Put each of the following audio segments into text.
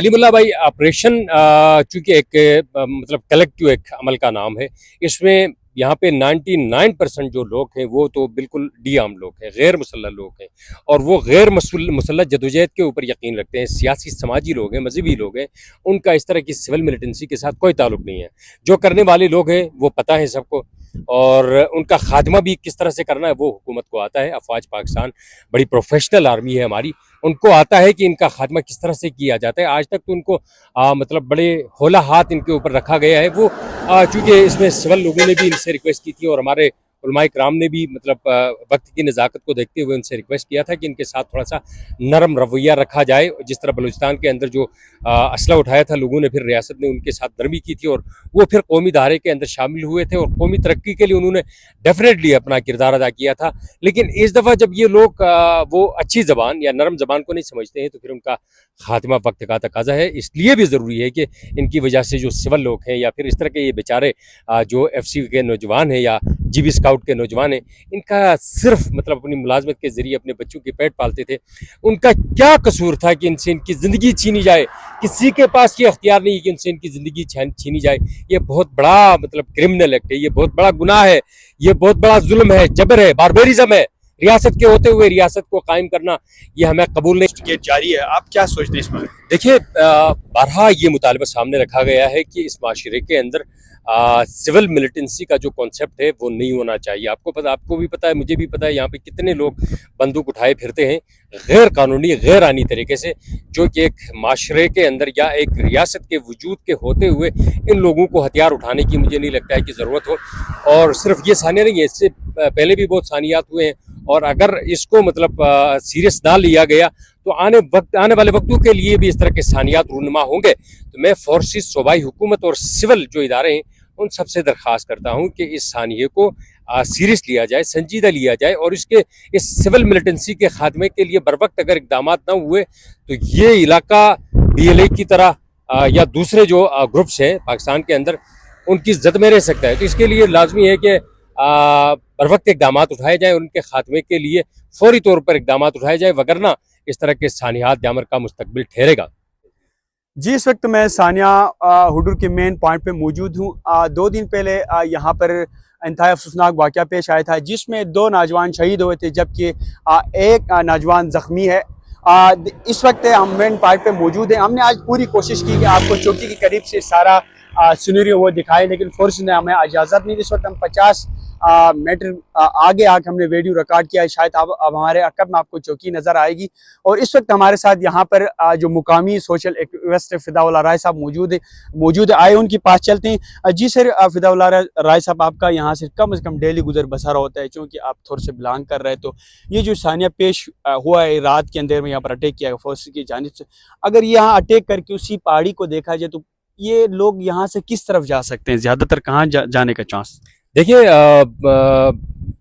सलीम उल्लाह भाई, ऑपरेशन चूंकि एक मतलब कलेक्टिव एक अमल का नाम है, इसमें यहाँ पे 99% जो लोग हैं वो तो बिल्कुल डी आर्म लोग हैं, गैर मुसल्लह लोग हैं, और वो गैर मुसल्लह जदोजहद के ऊपर यकीन रखते हैं। सियासी समाजी लोग हैं, मजहबी लोग हैं, उनका इस तरह की सिविल मिलिटेंसी के साथ कोई ताल्लुक नहीं है। जो करने वाले लोग हैं वो पता है सबको, और उनका खात्मा भी किस तरह से करना है वो हुकूमत को आता है। अफवाज पाकिस्तान बड़ी प्रोफेशनल आर्मी है हमारी, उनको आता है कि इनका खात्मा किस तरह से किया जाता है। आज तक तो उनको मतलब बड़े होला हाथ इनके ऊपर रखा गया है। वो चूँकि इसमें सिविल लोगों ने भी इनसे रिक्वेस्ट की थी, और हमारे उलमाए कराम ने भी मतलब वक्त की नज़ाकत को देखते हुए उनसे रिक्वेस्ट किया था कि इनके साथ थोड़ा सा नरम रवैया रखा जाए। जिस तरह बलूचिस्तान के अंदर जो असला उठाया था लोगों ने, फिर रियासत ने उनके साथ नरमी की थी, और वो फिर कौमी धारे के अंदर शामिल हुए थे, और कौमी तरक्की के लिए उन्होंने डेफिनेटली अपना किरदार अदा किया था। लेकिन इस दफ़ा जब ये लोग वो अच्छी ज़बान या नरम ज़बान को नहीं समझते हैं, तो फिर उनका खात्मा वक्त का तकाजा है। इसलिए भी ज़रूरी है कि इनकी वजह से जो सिविल लोग हैं या फिर इस तरह के ये बेचारे जो FC के नौजवान हैं या GB स्काउट के नौजवान हैं, इनका सिर्फ मतलब अपनी मुलाजमत के ज़रिए अपने बच्चों के पेट पालते थे। उनका क्या कसूर था कि इनसे इनकी ज़िंदगी छीनी जाए? किसी के पास ये अख्तियार नहीं है कि इनसे इनकी ज़िंदगी छीनी जाए। ये बहुत बड़ा मतलब क्रिमिनल एक्ट है, ये बहुत बड़ा गुनाह है, ये बहुत बड़ा जुल्म है, जबर है, बारबेरिज्म है। रियासत के होते हुए रियासत को कायम करना ये हमें कबूल नहीं। जारी है, आप क्या सोचते हैं इस पर? देखिए, बारहा ये मुतालबा सामने रखा गया है कि इस माशरे के अंदर सिविल मिलिटेंसी का जो कॉन्सेप्ट है वो नहीं होना चाहिए। आपको भी पता है, मुझे भी पता है, यहाँ पे कितने लोग बंदूक उठाए फिरते हैं गैर कानूनी गैर आनी तरीके से, जो कि एक माशरे के अंदर या एक रियासत के वजूद के होते हुए इन लोगों को हथियार उठाने की मुझे नहीं लगता है कि ज़रूरत हो। और सिर्फ ये सानिया नहीं है, इससे पहले भी बहुत सानियात हुए हैं, और अगर इसको मतलब सीरियस ना लिया गया तो आने वाले वक्तों के लिए भी इस तरह के सानियात रूनुमा होंगे। तो मैं फोर्सेस, सूबाई हुकूमत और सिविल जो इदारे हैं उन सबसे दरख्वास्त करता हूँ कि इस सानिये को सीरियस लिया जाए, संजीदा लिया जाए, और इस सिविल मिलिटेंसी के खात्मे के लिए बर वक्त अगर इकदाम ना हुए तो ये इलाका DLA की तरह या दूसरे जो ग्रुप्स हैं पाकिस्तान के अंदर उनकी जद में रह सकता है। तो इसके लिए लाजमी है कि बर वक्त इकदाम उठाए जाए, उनके खात्मे के लिए फौरी तौर पर इकदाम उठाए जाए, वगरना इस तरह के सानियात जामर का मुस्तकबिल ठहरेगा। जी, इस वक्त मैं सानिया हुडूर के मेन पॉइंट पे मौजूद हूँ। 2 दिन पहले यहाँ पर इंतहाई अफसोसनाक वाक़या पेश आया था, जिसमें 2 नौजवान शहीद हुए थे, जबकि एक नौजवान ज़ख्मी है। इस वक्त हम मेन पॉइंट पे मौजूद हैं। हमने आज पूरी कोशिश की कि आपको चौकी के करीब से सारा सिनेरियो वो दिखाए, लेकिन फोर्स ने हमें इजाज़त नहीं दी। इस वक्त हम 50 मीटर आगे आके हमने वीडियो रिकॉर्ड किया है। शायद अब हमारे अकब में आपको चौकी नज़र आएगी। और इस वक्त हमारे साथ यहाँ पर जो मुकामी सोशल एक्टिविस्ट फिदाउल्लाह राय साहब मौजूद आए, उनके पास चलते हैं। जी सर, फिदाउल्लाह राय साहब, आपका यहाँ से कम डेली गुजर बसर होता है, क्योंकि आप थोड़े से बिलोंग कर रहे हैं। तो ये जो सानिया पेश हुआ है रात के अंदर में यहाँ पर अटैक किया फोर्स की जानिब से, अगर यहाँ अटैक करके उसी पहाड़ी को देखा जाए तो ये लोग यहाँ से किस तरफ जा सकते हैं? ज़्यादातर कहाँ जाने का चांस? देखिए,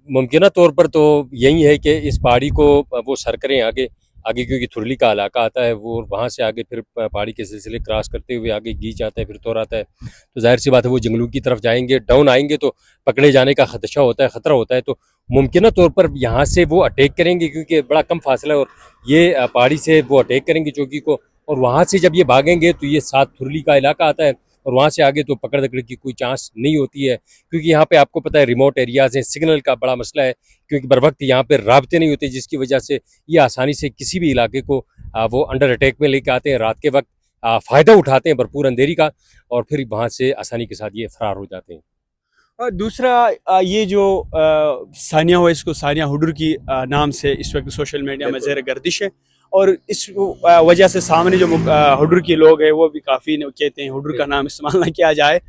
मुमकिन तौर पर तो यही है कि इस पहाड़ी को वो सर करें आगे, क्योंकि थुरली का इलाका आता है, वो वहाँ से आगे फिर पहाड़ी के सिलसिले क्रॉस करते हुए आगे गीच आता है, फिर तौर आता है। तो जाहिर सी बात है वो जंगलों की तरफ जाएंगे, डाउन आएंगे तो पकड़े जाने का खदशा होता है, ख़तरा होता है। तो मुमकिन तौर पर यहाँ से वो अटैक करेंगे, क्योंकि बड़ा कम फासला है, और ये पहाड़ी से वो अटैक करेंगे चौकी को, और वहाँ से जब ये भागेंगे तो ये साथ थुरली का इलाका आता है, और वहाँ से आगे तो पकड़ दकड़ की कोई चांस नहीं होती है, क्योंकि यहाँ पे आपको पता है रिमोट एरियाज़ हैं, सिग्नल का बड़ा मसला है, क्योंकि बर वक्त यहाँ पे राब्ते नहीं होते, जिसकी वजह से ये आसानी से किसी भी इलाके को वो अंडर अटैक में लेके आते हैं। रात के वक्त फ़ायदा उठाते हैं भरपूर अंधेरी का, और फिर वहाँ से आसानी के साथ ये फरार हो जाते हैं। और दूसरा, ये जो सानिया हो, इसको सानिया हुडूर की नाम से इस वक्त सोशल मीडिया में ज़ेर गर्दिश है, और इस वजह से सामने जो हुडूर के लोग हैं वो भी काफ़ी कहते हैं हुडूर का नाम इस्तेमाल ना किया जाए।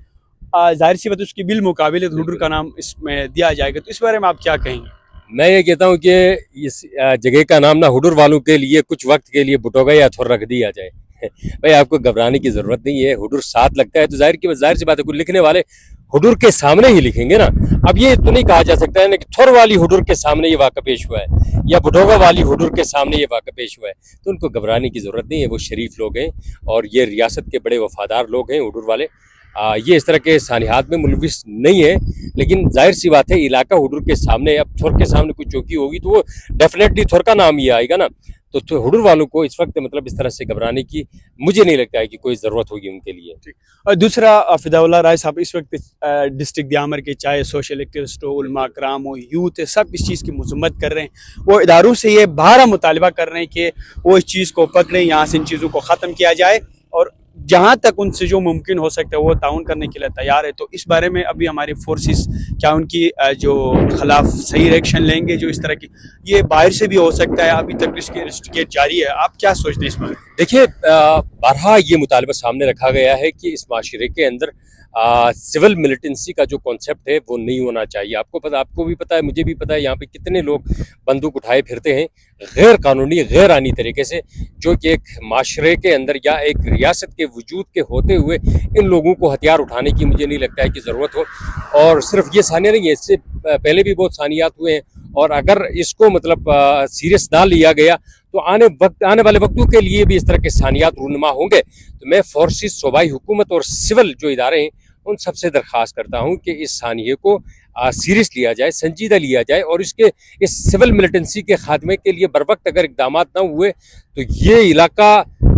जाहिर सी बात उसकी बिल मुकाबले हुडूर का नाम इसमें दिया जाएगा। तो इस बारे में आप क्या कहेंगे? मैं ये कहता हूँ कि इस जगह का नाम ना हुडूर वालों के लिए कुछ वक्त के लिए बुटोगा या थोड़ा रख दिया जाए। भाई, आपको घबराने की ज़रूरत नहीं है। हुडूर साथ लगता है तो जाहिर सी बात है, कुछ लिखने वाले हुडूर के सामने ही लिखेंगे ना। अब ये तो नहीं कहा जा सकता है ना कि थोर वाली हुडूर के सामने ये वाक़ा पेश हुआ है या बुटोगा वाली हुडूर के सामने ये वाक़ा पेश हुआ है। तो उनको घबराने की ज़रूरत नहीं है। वो शरीफ लोग हैं और ये रियासत के बड़े वफादार लोग हैं हुडूर वाले। ये इस तरह के सानिहात में मुलविस नहीं है, लेकिन जाहिर सी बात है इलाका हुडूर के सामने, अब थुर के सामने कोई चौकी होगी तो वो डेफिनेटली थुर का नाम ही आएगा ना। तो हुडूर वालों को इस वक्त मतलब इस तरह से घबराने की मुझे नहीं लगता है कि कोई ज़रूरत होगी उनके लिए। और दूसरा फिदाउल्लाह राय साहब इस वक्त डिस्ट्रिक्ट दियामर के चाहे सोशल एक्टिविस्ट हो, उलमा कराम हो, यूथ है, सब इस चीज़ की मजम्मत कर रहे हैं। वो इदारों से ये बारह मुतालबा कर रहे हैं कि वो इस चीज़ को पकड़ें, यहाँ से इन चीज़ों को ख़त्म किया जाए और जहाँ तक उनसे जो मुमकिन हो सकता है वो ताउन करने के लिए तैयार है। तो इस बारे में अभी हमारी फोर्सेस क्या उनकी जो खिलाफ सही रिएक्शन लेंगे, जो इस तरह की ये बाहर से भी हो सकता है, अभी तक इसकी इन्वेस्टिगेट जारी है। आप क्या सोचते हैं इस बारे में? देखिए, बारहा ये मुतालबा सामने रखा गया है कि इस माशरे के अंदर सिविल मिलिटेंसी का जो कॉन्सेप्ट है वो नहीं होना चाहिए। आपको भी पता है, मुझे भी पता है, यहाँ पे कितने लोग बंदूक उठाए फिरते हैं गैर कानूनी गैर आनी तरीके से, जो कि एक माशरे के अंदर या एक रियासत के वजूद के होते हुए इन लोगों को हथियार उठाने की मुझे नहीं लगता है कि ज़रूरत हो। और सिर्फ ये सानिया नहीं है, इससे पहले भी बहुत सानियात हुए हैं, और अगर इसको मतलब सीरियस ना लिया गया तो आने वाले वक्तों के लिए भी इस तरह के सानियात रूनुमा होंगे। तो मैं फोर्सेस, सूबाई हुकूमत और सिविल जो इदारे हैं उन सबसे दरख्वास्त करता हूँ कि इस सानिये को सीरियस लिया जाए, संजीदा लिया जाए, और इस सिविल मिलिटेंसी के खात्मे के लिए बर वक्त अगर इकदाम ना हुए तो ये इलाका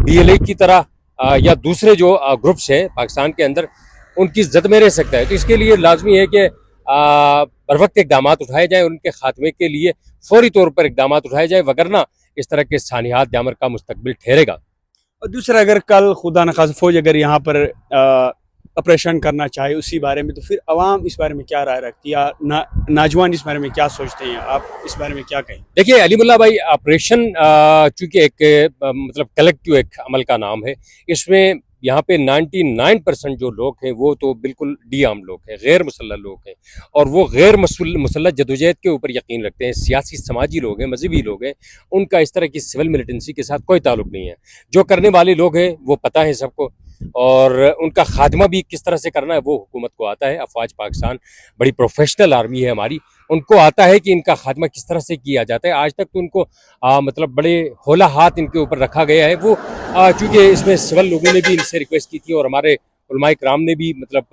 DLA की तरह या दूसरे जो ग्रुप्स हैं पाकिस्तान के अंदर उनकी जद में रह सकता है। तो इसके लिए लाजमी है कि बर वक्त इकदाम उठाए जाए, उनके खात्मे के लिए फौरी तौर पर इकदाम उठाए जाए, वगरना इस तरह के सानियात दियामर का मुस्तकबिल ठहरेगा। और दूसरा, अगर कल खुदा न खास्ता फौज अगर यहाँ पर ऑपरेशन करना चाहे उसी बारे में, तो फिर अवाम इस बारे में क्या राय रखती है, या नौजवान इस बारे में क्या सोचते हैं, आप इस बारे में क्या कहें? देखिए अलीमुल्लाह भाई, ऑपरेशन चूँकि एक मतलब कलेक्टिव एक अमल का नाम है, इसमें यहाँ पे 99% जो लोग हैं वो तो बिल्कुल डी-आर्म लोग हैं, गैर मुसल्लह लोग हैं, और वो गैर मुसल्लह जदोजहद के ऊपर यकीन रखते हैं। सियासी समाजी लोग हैं, मजहबी लोग हैं, उनका इस तरह की सिविल मिलिटेंसी के साथ कोई ताल्लुक नहीं है। जो करने वाले लोग हैं वो पता है सबको, और उनका खात्मा भी किस तरह से करना है वो हुकूमत को आता है। अफवाज पाकिस्तान बड़ी प्रोफेशनल आर्मी है हमारी, उनको आता है कि इनका खात्मा किस तरह से किया जाता है। आज तक तो उनको मतलब बड़े होला हाथ इनके ऊपर रखा गया है। वो चूँकि इसमें सिविल लोगों ने भी इनसे रिक्वेस्ट की थी, और हमारे उलमाए कराम ने भी मतलब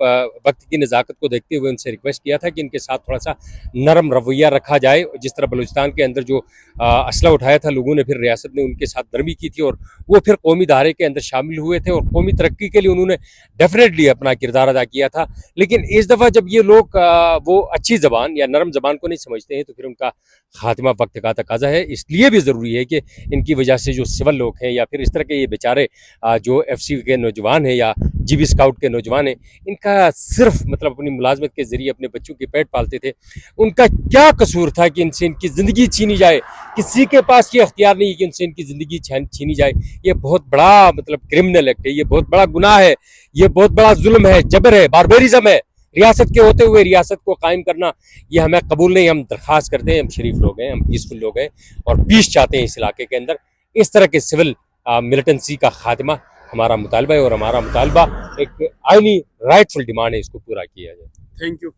वक्त की नज़ाकत को देखते हुए उनसे रिक्वेस्ट किया था कि इनके साथ थोड़ा सा नरम रवैया रखा जाए। जिस तरह बलूचिस्तान के अंदर जो असला उठाया था लोगों ने, फिर रियासत ने उनके साथ नरमी की थी, और वो फिर कौमी धारे के अंदर शामिल हुए थे, और कौमी तरक्की के लिए उन्होंने डेफिनेटली अपना किरदार अदा किया था। लेकिन इस दफ़ा जब ये लोग वो अच्छी ज़बान या नरम ज़बान को नहीं समझते हैं, तो फिर उनका खात्मा वक्त का तकाजा है। इसलिए भी ज़रूरी है कि इनकी वजह से जो सिविल लोग हैं या फिर इस तरह के ये बेचारे जो FC के नौजवान हैं या GB स्काउट के नौजवान हैं, इनका सिर्फ मतलब अपनी मुलाजमत के ज़रिए अपने बच्चों के पेट पालते थे, उनका क्या कसूर था कि इनसे इनकी ज़िंदगी छीनी जाए? किसी के पास ये अख्तियार नहीं है कि इनसे इनकी ज़िंदगी छीनी जाए। ये बहुत बड़ा मतलब क्रिमिनल एक्ट है, ये बहुत बड़ा गुनाह है, ये बहुत बड़ा जुल्म है, जबर है, बारबेरिज्म है। रियासत के होते हुए रियासत को कायम करना ये हमें कबूल नहीं। हम दरख्वास्त करते हैं, हम शरीफ लोग हैं, हम पीसफुल लोग हैं, और पीस चाहते हैं इस इलाके के अंदर। इस तरह के सिविल मिलिटेंसी का खात्मा हमारा मुतालबा है, और हमारा मुतालबा एक आईनी राइटफुल डिमांड है, इसको पूरा किया जाए। Thank you.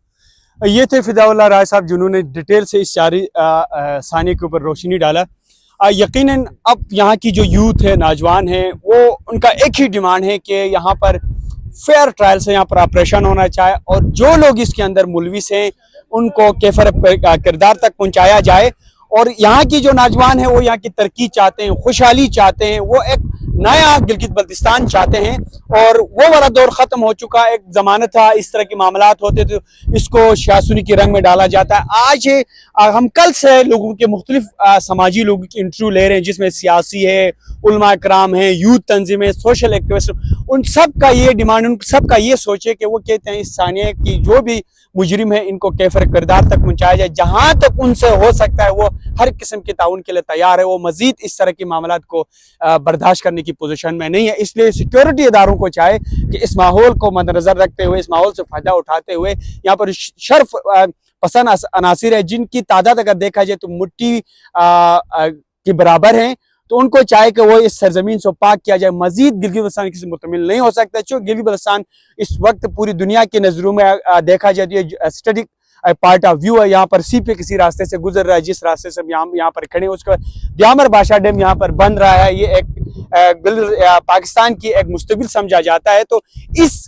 ये थे फिदाउल्लाह राय साहब जिन्होंने डिटेल से इस सारी सानिया के ऊपर रोशनी डाला। यकीनन अब यहाँ की जो यूथ है, नौजवान है, वो उनका एक ही डिमांड है कि यहाँ पर फेयर ट्रायल से यहाँ पर ऑपरेशन होना चाहे, और जो लोग इसके अंदर मुलविस हैं उनको केफर किरदार तक पहुँचाया जाए। और यहाँ की जो नौजवान है वो यहाँ की तरक्की चाहते हैं, खुशहाली चाहते हैं, वो एक नया गिलगित बल्तिस्तान चाहते हैं, और वो वाला दौर ख़त्म हो चुका। एक ज़माना था इस तरह के मामलात होते थे, इसको शासुनी के रंग में डाला जाता है। आज हम कल से लोगों के मुख्तलिफ समाजी लोगों की इंटरव्यू ले रहे हैं, जिसमें सियासी है, उलमा कराम है, यूथ तंजीमें, सोशल एक्टिविस्ट, उन सब का ये डिमांड, उन सब का ये सोचे कि वो कहते हैं इस सानिया की जो भी मुजरिम है इनको कैफर किरदार तक पहुँचाया जाए। जहाँ तक उनसे हो सकता है वो हर किस्म के ताउन के लिए तैयार है। वो मजीद इस तरह की मामलात को बर्दाश्त करने की पोजीशन में नहीं है। इसलिए सिक्योरिटी इदारों को चाहे कि इस माहौल को मद्देनजर रखते हुए, इस माहौल से फ़ायदा उठाते हुए, यहाँ पर शर्फ पसंद अनासिर है जिनकी तादाद अगर देखा जाए तो मुट्ठी के बराबर हैं, तो उनको चाहे कि वो इस सरजमीन से पाक किया जाए। मजीद गिलगित बल्तिस्तान किसी मुतमिल नहीं हो सकता, क्योंकि गिलगित बल्तिस्तान इस वक्त पूरी दुनिया की नज़रों में देखा जाए तो स्टडी पार्ट ऑफ व्यू है। यहाँ पर CP किसी रास्ते से गुजर रहा है, जिस रास्ते से हम यहाँ पर खड़े हैं, उसके बाद दियामर बादशाह डैम यहाँ पर बन रहा है। ये एक पाकिस्तान की एक मुस्तबिल समझा जाता है। तो इस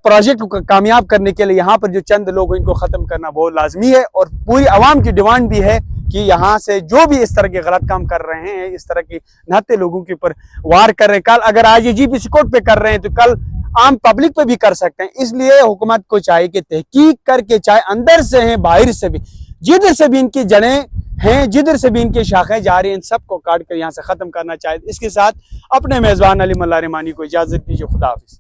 پروجیکٹ کو کامیاب کرنے کے لیے یہاں پر جو چند لوگ ہیں ان کو ختم کرنا بہت لازمی ہے، اور پوری عوام کی ڈیمانڈ بھی ہے کہ یہاں سے جو بھی اس طرح کے غلط کام کر رہے ہیں، اس طرح کی نہتے لوگوں کے اوپر وار کر رہے ہیں، کل اگر آج یہ جی پی سی کوڈ پہ کر رہے ہیں تو کل عام پبلک پہ بھی کر سکتے ہیں۔ اس لیے حکومت کو چاہیے کہ تحقیق کر کے، چاہے اندر سے ہیں باہر سے بھی، جدھر سے بھی ان کی جڑیں ہیں، جدھر سے بھی ان کی شاخیں جا رہی ہیں، ان سب کو کاٹ کر یہاں سے ختم کرنا چاہیے۔ اس کے ساتھ اپنے میزبان علی ملا رحمانی کو اجازت دیجیے۔ خدا حافظ۔